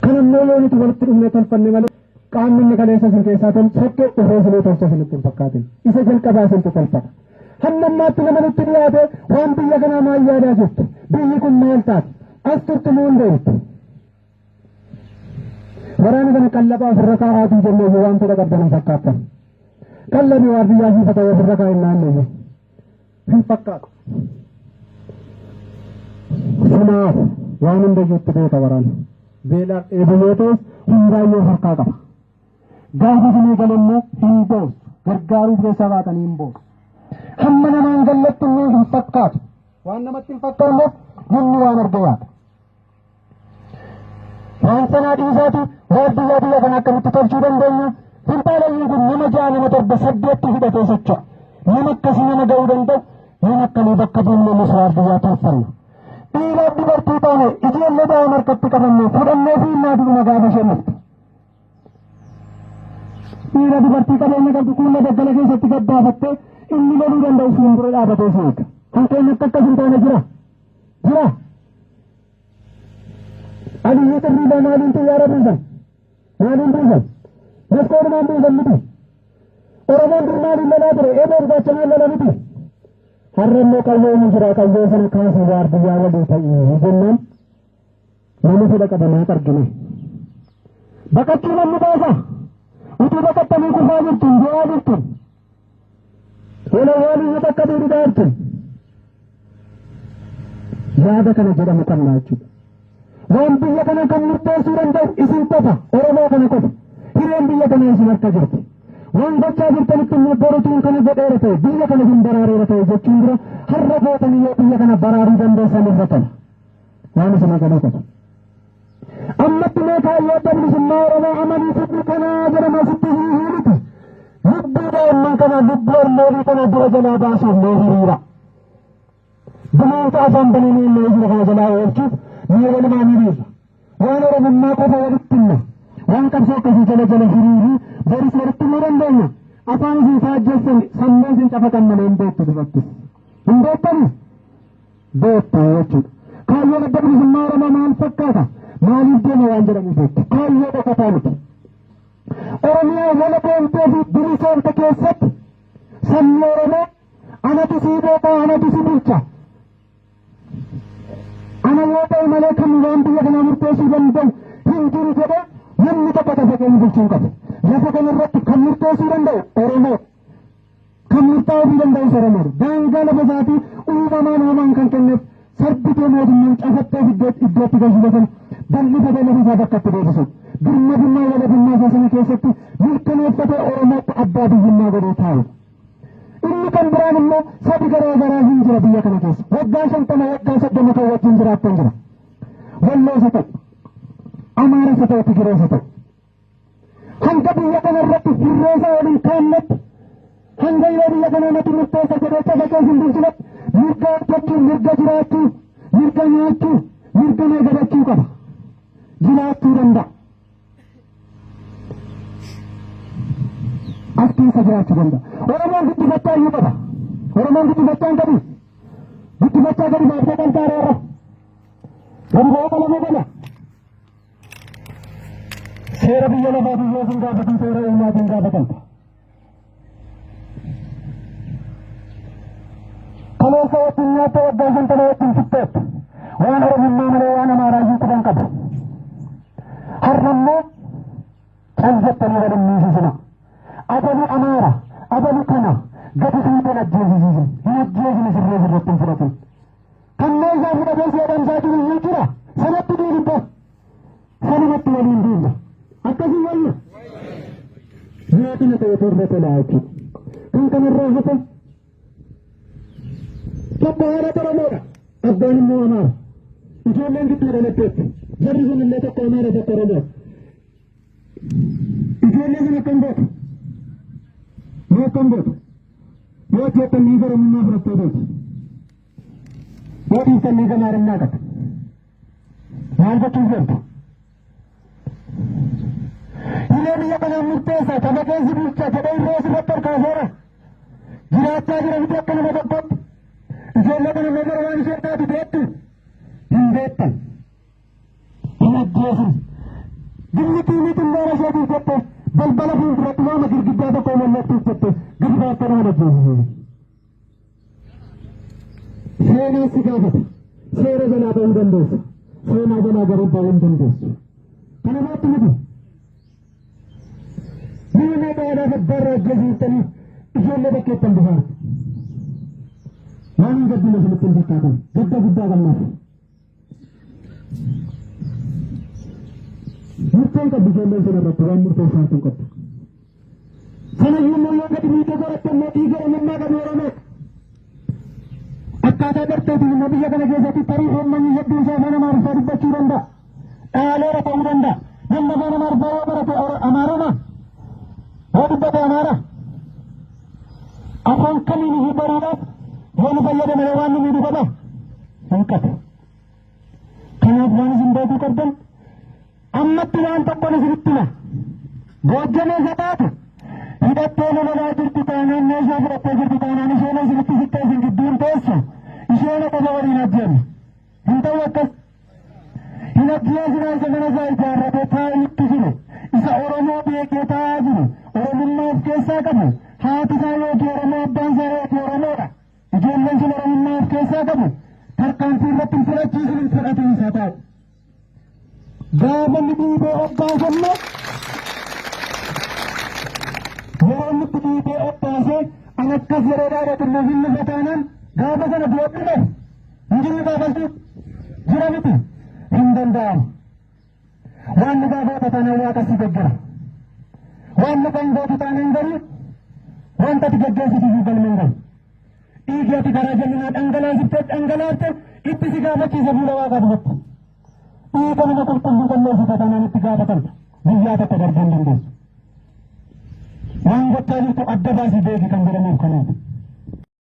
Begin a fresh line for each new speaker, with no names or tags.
kanammoo yoo nuti walitti dhufnee tolfanne malee qaamni kaleessa isin keessaa sokkee dhufee isinii tolcha isinitti hin fakkaatin isa jalqabaa isintu tolfata. Hamma ammaatti nama nutti dhiyaate waan biyya kanaa maal yaadaa jirtu biyyi kun maal taate as turtu moo hin deemtu. Waraana kana qallabaa ofirra kaa'aatii jennee waan fedha qabdan hin fakkaatan. Qallabii waa biyyaa siifata ofirra kaa'in naannoo hin fakkaatu. Kanaaf waan hunda jirtu beeka waraana. Beelaaf eebileetoos hundaayyoo harkaa qaba. Gaafa isinii galemmoo hin boosu. Gargaaruuf keessa baatanii hin boosu. Hamma namaan gallattu illee hin fakkaatu. Waan namatti hin fakkaanneef namni waan arge yaada. Waan sanaa dhiisaati waan biyya kana akkamitti tolchuu dandeenya? Finxaalayyiin kun nama ja'a nama torba saddeetti hidhatee socho'a. Nama akkasii nama ga'uu danda'u nama akkamii bakka buunee misraaf biyyaa tolfanna. Dhiiraaf dubartii taane ijoollee daa'ima harkatti qabannee fudhannee fi maatiidhuma gaafa shennifte. Dhiira dubartii qabeenya qabdu kuulla daggala keessatti gaddaafattee inni loluu danda'u siin dura dhaabatee si eega. Kan keenya akka hin taane jira. Aliyyuu xirriidhaa maaliin xiyyaara buusan? Maaliin buusan? Maskoodumaan buusan miti. Oromoon dur maaliin lolaa ture? Eeboo gurgaachamaan lola miti. Har'ammoo qayyoo hin jira qayyoo sana kaasuu waardiyyaa walii ta'ii jennaan nama fedha qabanaaf argine. Baqachuu namni baasa. Utuu baqattanii kufaa jirtun du'aa jirtun. Wala waliin takka duudhaa jirtun. Yaada kana jedhamu qabnaa jechuudha. Waan biyya kana kan murteessuu danda'u isin qofa Oromoo kana qofa. Hireen biyya kana isin harka jirti. Waan gochaa jirtanitti immoo borutuun kana godheera ta'e biyya kana hin baraareera ta'e jechuun dura har'a gootanii yoo biyya kana baraaruu dandeessan irra tana. Waan isin agaruu qaba. Ammatti mee kaayyoo bilisummaa Oromoo amalii fidni kanaa jedhama asitti hiiriti. Lubbuu daa'imman kana lubbuu ormoolii kana dura jalaa baasuuf mee hiriira. Bineelda afaan bananii illee jira kana jalaa oolchuuf mee walumaa hiriira. Waan Oromummaa qofa walitti himna. Waan qabsoo akkasii jala hiriirii boris walitti himuu dandeenya. Afaan isin faajjessan sammuu isin cafaqan malee hin beektu dubattis. Hin beektani? Beektu jechuudha. Kaayyoon adda bilisummaa Oromoo maal fakkaata? Maaliif deema waan jedhamu beektu? Kaayyoo qofataa miti. Oromiyaa wala deemtee fi bilisoomte keessatti sabni Oromoo anatu sii beekaa anatu si bulcha. Ana yoo ta'e malee kan waan biyya kana murteessuu danda'u hin jiru jedhee namni tokko lafa keenya bulchuu qabu. Lafa kana irratti kan murteessuu danda'u Oromoo. Kan murtaa'uu danda'u Oromoo. Daangaa lafa isaatii uumamaan kan kenneef sarbitee mootummaan cafattee iddootti galchifatan bal'ifatee lafa isaa bakkatti deebisu. Birmadummaa walabummaa isaa sana keessatti mirkaneeffatee Oromootti abbaa biyyummaa godhee taa'u. Inni kan biraan immoo sabi garaa garaa hin jira biyya kana keessa. Waggaa 50 waggaa 30 kan wajjin jiraattan jira. Walloos ta'u, Amaaras ta'u, Tigirees ta'u. Hanga biyya kana irratti hirreessa waliin kaannetti hanga yoo biyya kana natti murteessa jedhee saba keessa hin bulchinetti mirga hojjechuu, mirga jiraachuu, mirga nyaachuu, mirga nagadachuu qaba. Jiraachuu danda'a. As keessa jiraachuu danda'a. Oromoon guddifachaa iyyuu qaba. Oromoon guddifachaa hin qabu. Guddifachaa gadi baaftee qaltaara irra. Gadi ba'ee qalamee gala. Seera biyya lafaatiin yoo sin gaafatan seera uumaatiin gaafatamta. Kaleessa wajjin nyaatta waggaa 50 wajjin fixxeetta. Waan Oromummaa malee waan Amaaraayyuu quban qabu. Har'ammoo caljattanii waliin miisisina. Abalu Amaara, abalu kana gadi fuuteen ajjeesisiisin. Hin ajjeesine sirree sirratti hin fudhatin. Kanneen isaa fudhatee si adamsaa jiru iyyuu jira. Sanatti diinibba. Sanumatti waliin diinna. Akkasii wayya. Nyaatina ta'e torba tolaa jechuudha. Kan kanarraa hafe tokko haadha Oromoodha. Abbaan immoo Amaara. Ijoolleen gidduu dhalatteetti. Jarri sun illee tokko Amaara tokko Oromoo. Ijoollee sun akkam beeku. Yoo akkam beeku. Yoo jettan dhiiga Oromummaa fudhattee beeku. Yoo dhiiftan dhiiga Amaarummaa qaba. Maal gochuuf deemtu? Hiree biyya kanaan murteessaa saba keessi bulchaa jedhee irree sirratti harkaaseera. Jiraachaa jira miti akka nama tokkotti. Ijoollee kana meeqa waan ishee taatu beektu hin beektan. Hin ajjeesin. Gillitiin illee rashaatiif jette balbala fuulduratti waama girgiddaa tokko mallattuuf jette gadi baattee nama ajjeesise. Seenaa si gaafata. Seera jalaa ba'uu dandeessa. Seenaa jalaa garuu ba'uu hin dandeessu. Kanamaatti miti. Biyya nagaadhaaf abbaarraa ajjeesiftanii ijoollee bakkeettan dhufaa. Waan hin gaddina isinitti hin fakkaatan. Gadda guddaa gammaaf. Murteen qabdu ijoolleen sana irratti waan murteessaa hin qabdu. Sanayyuu immoo yoo gadi miidhee godhatte immoo dhiiga eenyummaa qabu Oromoo. Akkaataa barteetiin immoo biyya kana keessatti tarii uummanni hedduu isaa afaan Amaariffaa dubbachuu danda'a. Dhaaleera ta'uu danda'a. Namni afaan Amaariffaa yoo barate Amaaroma yoo dubbate Amaara. Afaan kamiin iyyuu baruudhaaf yoo nu fayyadame waan nu miidhu qaba. Hin qabu. Kanaaf waan isin beekuu qabdan ammatti waan tokkoon isinitti hima. Goojjamee isa taatu hidhattee lolaa jirtu taanaan meeshaa fudhattee jirtu taanaan isheen isinitti sittee isin gidduun teessu isheen qofa waliin ajjeemi. Hin ta'u akkas. Hin ajjeesina isa mana isaa ijaarratee taa'utti jiru isa Oromoo beekee taa'aa jiru Oromummaa of keessaa qabu haati isaa yookiin Oromoo abbaan isaa yookiin Oromoodha. Ijoolleen sun Oromummaa of keessaa qabu tarkaanfii irratti hin fudhachiisin hin fudhatin isaa taa'u. Gaafa inni dhiibee obbaasanne yeroo inni dhiibee obbaasee an akkas yeroo dhaadhatu nuuf hin nufa taanaan gaafa sana bu'adhime hinjinni gaafatu jira miti hin danda'amu. Waan nu gaafa taanaan waaqa si gaggara. Waan nu kan gootu taanaan garuu wanta ati gaggeessituuf galma hin galu. Dhiigii ati karaa jallinaa dhangalaafte itti si gaafachiisa fuula waaqaa duratti. Dhiiga nama qulqulluu balleessita taanaan itti gaafatan biyyaa takka darbuu hin dandeessu. Waan gochaa jirtu adda baasii beeki kan jedhamuuf kanaaf.